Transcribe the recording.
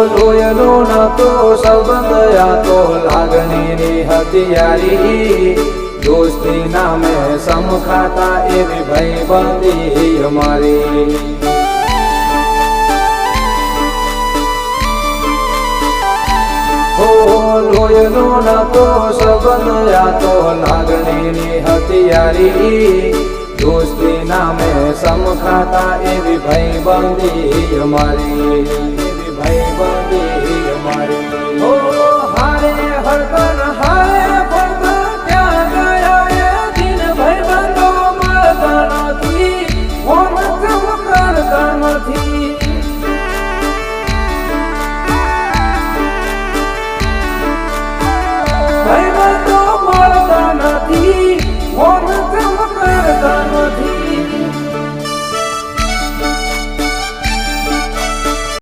લોહીનો નતો સંબંધ આ તો લાગણીની હથિયારી દોસ્તી નામે સમખાતા એવી ભાઈબંધી અમારી લોહીનો નતો સંબંધ આ તો લાગણીની હથિયારી દોસ્તી નામે સમખાતા એવી ભાઈબંધી અમારી એવી ભાઈબંધી